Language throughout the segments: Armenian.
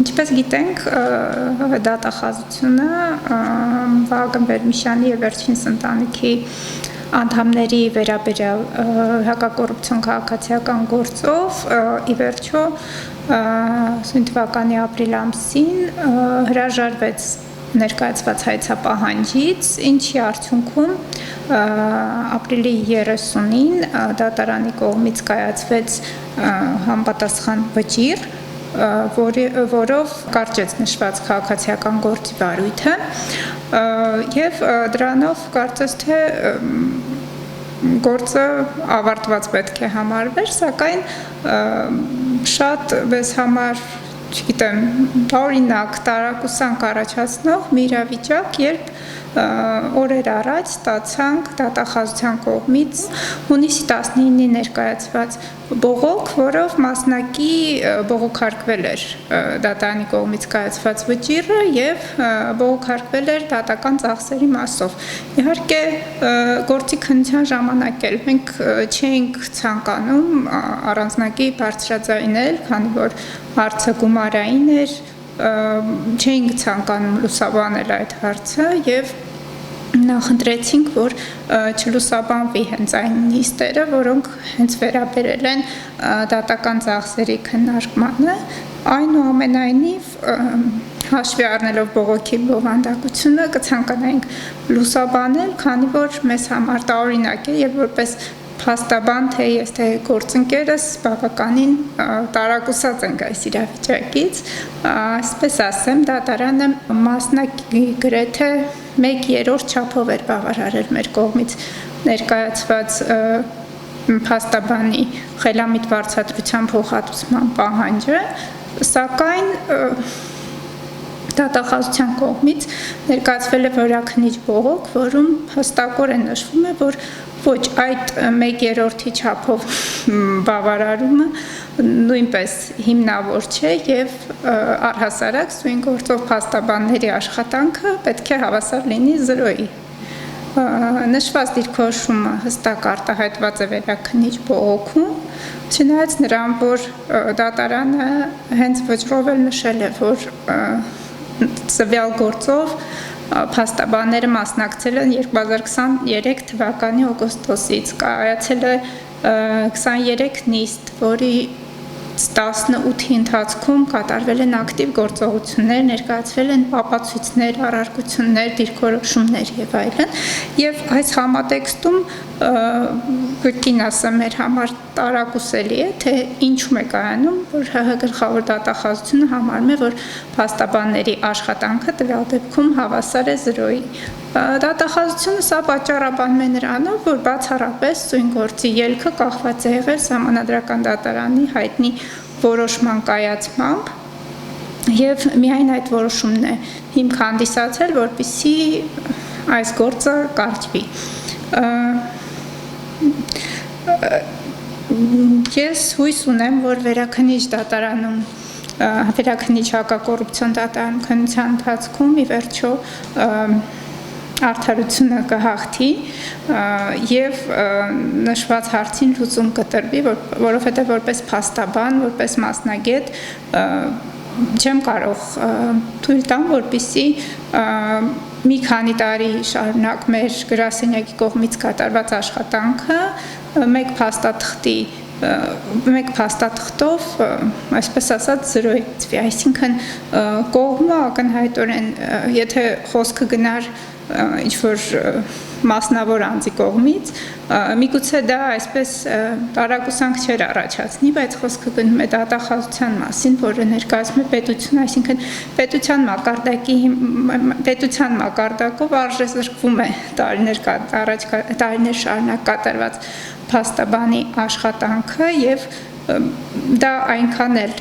Ինչպես գիտենք, դատախազությունը Վահագն Բերմիշյանի եւ վերջինս ընտանիքի անդամների վերաբերյալ հակակոռուպցիոն քաղաքացիական գործով ի վերջո սույն թվականի ապրիլ ամսին հրաժարվեց ներկայացված հայցապահանջից, ինչի արդյունքում ապրիլի 30-ին դատարանի կողմից կայացվեց համապատասխան վճիռ, որով կարճեց նշված քաղաքացիական գործի վարույթը եւ դրանով կարծես թե գործը ավարտված պետք է համարվեր, սակայն շատ մեզ համար, չգիտեմ, օրինակ տարակուսանք առաջացնող մի իրավիճակ, երբ օրեր առաջ ստացանք դատախազության կողմից հունիսի 19-ի ներկայացված բողոք, որով մասնակի բողոքարկվել էր դատարանի կողմից կայացված վճիռը եւ բողոքարկվել էր դատական ծախսերի մասով։ Իհարկե գործի քննության ժամանակ էլ մենք չէինք ցանկանում առանձնակի բարձրաձայնել, քանի որ հարցը գումարային էր, չէինք ցանկանում լուսաբանել այդ հարցը եւ նախընտրեցինք, որ չլուսաբանվի հենց այն նիստերը, որոնք հենց վերաբերել են դատական ծախսերի քննարկմանը, այնուամենայնիվ հաշվի առնելով բողոքի բովանդակությունը կցանկանայինք լուսաբանել, քանի որ մեզ համար տարօրինակ է եւ որպես փաստաբան թե ես թե գործընկերս բավականին տարակուսած ենք այս իրավիճակից, այսպես ասեմ, դատարանը մասնակի գրեթե 1/3 չափով էր բավարարել մեր կողմից ներկայացված փաստաբանի խելամիտ վարձատրության փոխհատուցման պահանջը, սակայն դատախազության կողմից ներկայացվել է որաքննիչ բողոք, որում հստակորեն նշվում է, որ ոչ այդ 1/3-ի չափով բավարարումը նույնպես հիմնավոր չէ եւ առհասարակ սույն գործով փաստաբանների աշխատանքը պետք է հավասար լինի 0-ի։ Նշված դիրքորոշումը հստակ արտահայտված է վերաքննիչ բողոքում, չնայած նրան, որ դատարանը հենց վճռով էլ նշել է, որ ծվյալ գործով փաստաբանները մասնակցել են 2023 թվականի օգոստոսից, կայացել է 23 նիստ, որի 18-ի ընթացքում կատարվել են ակտիվ գործողություններ, ներկայացվել են ապացույցներ, առարկություններ, դիրքորոշումներ եւ այլն, եւ այս համատեքստում կրկին ասեմ, մեր համար տարակուսելի է, թե ինչու է կայանում, որ ՀՀ գլխավոր դատախազությունը համարում է, որ փաստաբանների աշխատանքը տվյալ դեպքում հավասար է 0-ի։ Դատախազությունը սա պատճառաբանում է նրանով, որ բացառապես սույն գործի ելքը կախված է եղել Սահմանադրական դատարանի հայտնի որոշման կայացմամբ եւ միայն այդ որոշումն է հիմք հանդիսացել, որպեսզի այս գործը կարճվի։ Ես հույս ունեմ, որ վերաքննիչ դատարանում վերաքննիչ հակակոռուպցիոն դատարանում քննության ընթացքում ի վերջո արդարությունը կհաղթի եւ նշված հարցին լուծում կտրվի, որովհետեւ որպես փաստաբան, որպես մասնագետ չեմ կարող թույլ տամ, որպեսզի մի քանի տարի շարունակ մեր գրասենյակի կողմից կատարված աշխատանքը մեկ փաստաթղթով, այսպես ասած, 0-ի ծվի, այսինքն կողմը ակնհայտորեն, եթե խոսքը գնար ինչ-որ մասնավոր անձի կողմից, միգուցե դա այսպես տարակուսանք չէր առաջացնի, բայց խոսքը գնում է դատախազության մասին, որը ներկայացում է պետություն, այսինքն պետության մակարդակով արժեզրկվում է տարիներ շարունակ կատարված փաստաբանի աշխատանքը եւ դա այնքան էլ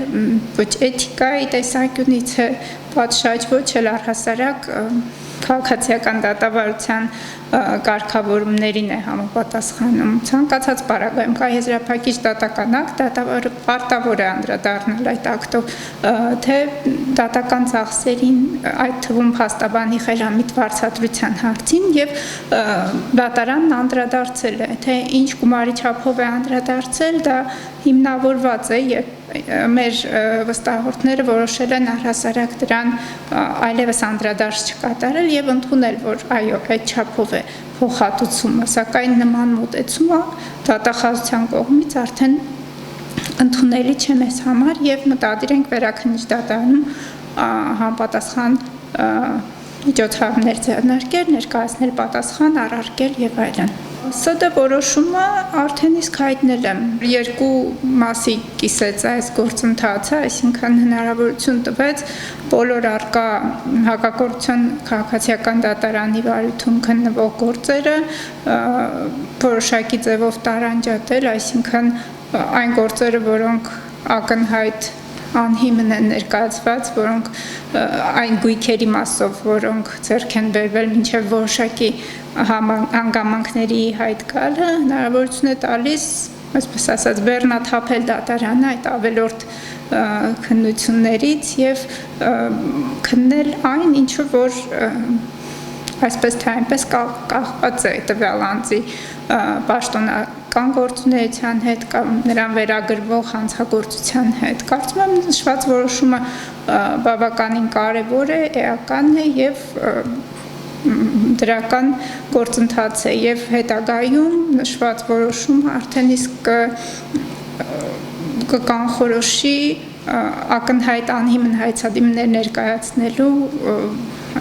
ոչ էթիկայի տեսանկյունից է պատշաճ, ոչ էլ առհասարակ քաղաքացիական դատավարության կարգավորումներին է համապատասխանում։ Ցանկացած պարագայում կա եզրափակիչ դատական ակտ, դատավարը պարտավոր է անդրադառնալ այդ ակտով, թե դատական ծախսերին, այդ թվում փաստաբանի խելամիտ վարձատրության հարցին եւ դատարանն անդրադարձել է, թե ինչ գումարի չափով է անդրադարձել, դա հիմնավորված է եւ մեր վստահորդները որոշել են առհասարակ դրան այլևս անդրադարձ չկատարել եւ ընդունել, որ այո, այդ չափով է փոխհատուցումը, սակայն նման մոտեցումը դատախազության կողմից արդեն ընդունելի չէ մեզ համար եւ մտադիր ենք Վերաքննիչ դատարանում համապատասխան միջոցառումներ ձեռնարկել, ներկայացնել պատասխան, առարկել եւ այլն։ ՍԴ որոշումը արդեն իսկ հայտնել եմ։ Երկու մասի կիսեց այս գործընթացը, այսինքն հնարավորություն տվեց բոլոր առկա հակակոռուպցիոն քաղաքացիական դատարանի վարույթում քննվող գործերը որոշակի ձևով տարանջատել, այսինքն այն գործերը, որոնք ակնհայտ անհիմն են ներկայացված, որոնք այն գույքերի մասով, որոնք ձեռք են բերվել մինչև որոշակի հանգամանքների հայտ գալը, հնարավորություն է տալիս, այսպես ասած, բեռնաթափել դատարանը այդ ավելորդ քննություններից եւ քննել այն, ինչը որ այսպես թե այնպես կախված է տվյալ անձի պաշտոնական գործունեության հետ կամ նրան վերագրվող հանցագործության հետ։ Կարծում եմ նշված որոշումը բավականին կարևոր է, էական է եւ դրական գործընթաց է եւ հետագայում նշված որոշումը արդեն իսկ կկանխորոշի ակնհայտ անհիմն հայցադիմներ ներկայացնելու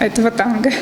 այդ վտանգը։